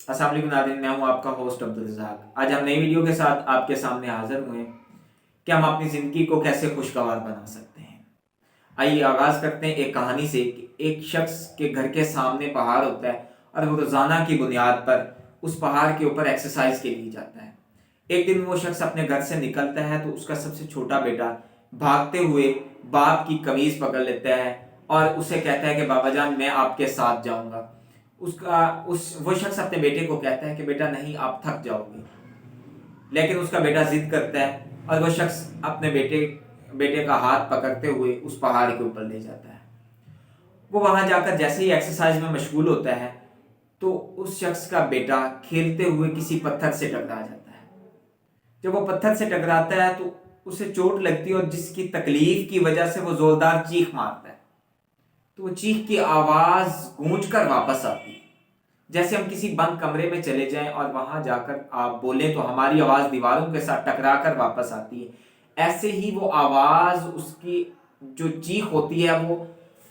अस्सलाम वालेकुम नाज़रीन, मैं हूं आपका होस्ट अब्दुल रज़ाक। आज हम नई वीडियो के साथ आपके सामने हाजिर हुए हैं कि हम अपनी ज़िंदगी को कैसे खुशगवार बना सकते हैं। आइए आगाज़ करते हैं एक कहानी से कि एक शख्स के घर के सामने पहाड़ होता है और वो रोज़ाना की बुनियाद पर उस पहाड़ के ऊपर एक्सरसाइज के लिए जाता है। एक दिन वो शख्स अपने घर से निकलता है तो उसका सबसे छोटा बेटा भागते हुए बाप की कमीज़ पकड़ लेता है और उसे कहता है कि बाबा जान मैं आपके साथ जाऊंगा। उसका उस वो शख्स अपने बेटे को कहता है कि बेटा नहीं, आप थक जाओगे। लेकिन उसका बेटा जिद करता है और वो शख्स अपने बेटे का हाथ पकड़ते हुए उस पहाड़ के ऊपर ले जाता है। वो वहां जाकर जैसे ही एक्सरसाइज में मशगूल होता है तो उस शख्स का बेटा खेलते हुए किसी पत्थर से टकरा जाता है। जब वो पत्थर से टकराता है तो उसे चोट लगती है और जिसकी तकलीफ की वजह से वो जोरदार चीख मारता है। तो वो चीख की आवाज गूंज कर वापस आती है। जैसे हम किसी बंद कमरे में चले जाएं और वहां जाकर आप बोलें तो हमारी आवाज दीवारों के साथ टकरा कर वापस आती है, ऐसे ही वो आवाज, उसकी जो चीख होती है वो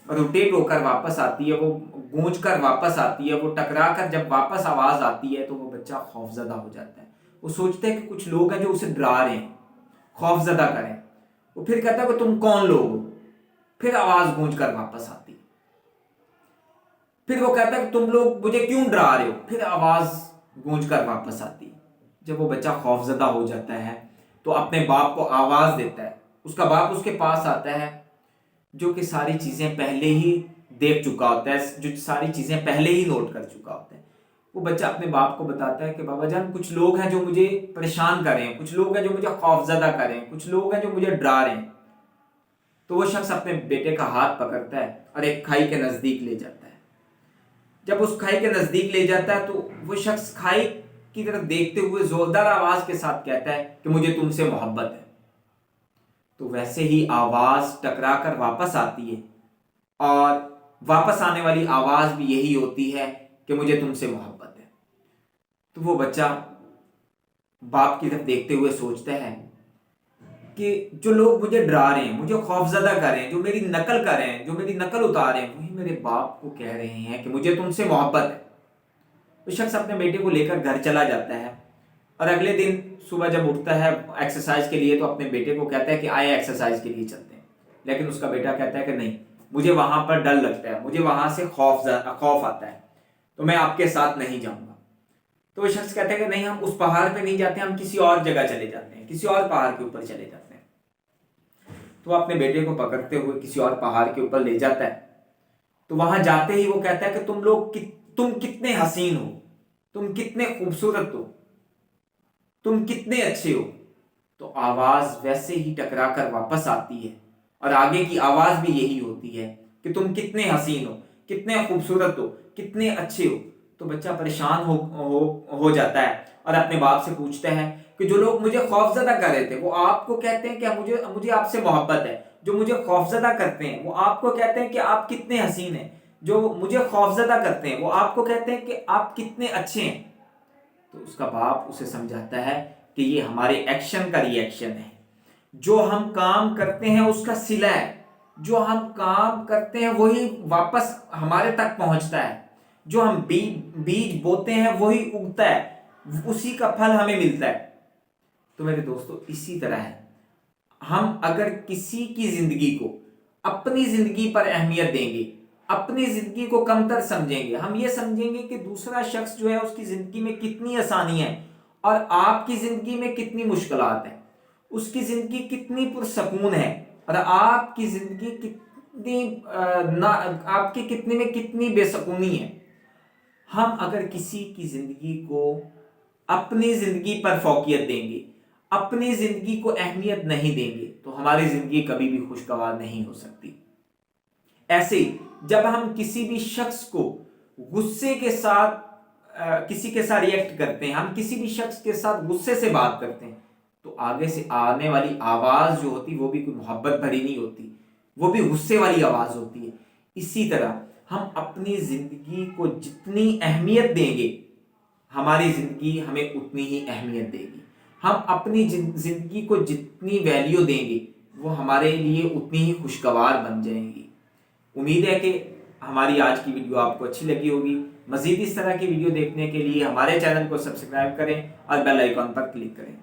रोटेट होकर वापस आती है, वो गूंज कर वापस आती है। वो टकरा कर जब वापस आवाज आती है तो वो बच्चा खौफजदा हो जाता है। वो सोचता है कि कुछ लोग हैं जो उसे डरा रहे हैं, खौफजदा करें। वो फिर कहता है कि तुम कौन लोग हो। फिर आवाज गूंज कर वापस आती है। फिर वो कहता है कि तुम लोग मुझे क्यों डरा रहे हो। फिर आवाज गूंज कर वापस आती है। जब वो बच्चा खौफजदा हो जाता है तो अपने बाप को आवाज देता है। उसका बाप उसके पास आता है जो कि सारी चीजें पहले ही देख चुका होता है, जो सारी चीजें पहले ही नोट कर चुका होता है। वो बच्चा अपने बाप को बताता है कि बाबा जान कुछ लोग हैं जो मुझे परेशान कर रहे हैं, कुछ लोग हैं जो मुझे खौफजदा कर रहे हैं, कुछ लोग हैं जो मुझे डरा रहे हैं। तो वो शख्स अपने बेटे का हाथ पकड़ता है और एक खाई के नजदीक ले जाता है। जब उस खाई के नजदीक ले जाता है तो वो शख्स खाई की तरफ देखते हुए जोरदार आवाज के साथ कहता है कि मुझे तुमसे मोहब्बत है। तो वैसे ही आवाज टकरा कर वापस आती है और वापस आने वाली आवाज भी यही होती है कि मुझे तुमसे मोहब्बत है। तो वो बच्चा बाप की तरफ देखते हुए सोचता है कि जो लोग मुझे डरा रहे हैं, मुझे खौफजदा कर रहे हैं, जो मेरी नकल कर रहे हैं, जो मेरी नकल उतार रहे हैं, वही मेरे बाप को कह रहे हैं कि मुझे तुमसे मोहब्बत है। वो शख्स अपने बेटे को लेकर घर चला जाता है और अगले दिन सुबह जब उठता है एक्सरसाइज के लिए तो अपने बेटे को कहता है कि आए एक्सरसाइज के लिए चलते हैं। लेकिन उसका बेटा कहता है कि नहीं, मुझे वहां पर डर लगता है, मुझे वहां से खौफ आता है, तो मैं आपके साथ नहीं जाऊंगा। तो वो शख्स कहता है कि नहीं, हम उस पहाड़ पे नहीं जाते, हम किसी और जगह चले जाते हैं, किसी और पहाड़ के ऊपर चले जाते हैं। तो वो अपने बेटे को पकड़ते हुए किसी और पहाड़ के ऊपर ले जाता है। तो वहां जाते ही वो कहता है कि तुम कितने हसीन हो, तुम कितने खूबसूरत हो, तुम कितने अच्छे हो। तो आवाज वैसे ही टकरा कर वापस आती है और आगे की आवाज भी यही होती है कि तुम कितने हसीन हो, कितने खूबसूरत हो, कितने अच्छे हो। तो बच्चा परेशान हो जाता है और अपने बाप से पूछता है कि जो लोग मुझे खौफजदा कर रहे थे वो आपको कहते हैं कि मुझे आपसे मोहब्बत है, जो मुझे खौफजदा करते हैं वो आपको कहते हैं कि आप कितने हसीन हैं, जो मुझे खौफजदा करते हैं वो आपको कहते हैं कि आप कितने अच्छे हैं। तो उसका बाप उसे समझाता है कि ये हमारे एक्शन का रिएक्शन है। जो हम काम करते हैं उसका सिला है, जो हम काम करते हैं वही वापस हमारे तक पहुंचता है, जो हम बीज बोते हैं वही उगता है, उसी का फल हमें मिलता है। तो मेरे दोस्तों इसी तरह है, हम अगर किसी की जिंदगी को अपनी जिंदगी पर अहमियत देंगे, अपनी जिंदगी को कमतर समझेंगे, हम ये समझेंगे कि दूसरा शख्स जो है उसकी जिंदगी में कितनी आसानी है और आपकी जिंदगी में कितनी मुश्किलात है, उसकी जिंदगी कितनी पुरसकून है और आपकी जिंदगी कितनी ना आपकी कितनी में कितनी बेसकूनी है। हम अगर किसी की जिंदगी को अपनी जिंदगी पर फौकियत देंगे, अपनी जिंदगी को अहमियत नहीं देंगे तो हमारी जिंदगी कभी भी खुशगवार नहीं हो सकती। ऐसे ही जब हम किसी भी शख्स को गुस्से के साथ किसी के साथ रिएक्ट करते हैं, हम किसी भी शख्स के साथ गुस्से से बात करते हैं तो आगे से आने वाली आवाज जो होती वो भी कोई मोहब्बत भरी नहीं होती, वो भी गुस्से वाली आवाज होती है। इसी तरह हम अपनी जिंदगी को जितनी अहमियत देंगे हमारी जिंदगी हमें उतनी ही अहमियत देगी। हम अपनी जिंदगी को जितनी वैल्यू देंगे वो हमारे लिए उतनी ही खुशगवार बन जाएंगी। उम्मीद है कि हमारी आज की वीडियो आपको अच्छी लगी होगी। مزید اس طرح کی ویڈیو دیکھنے کے لیے ہمارے چینل کو سبسکرائب کریں اور بیل آئیکن پر کلک کریں۔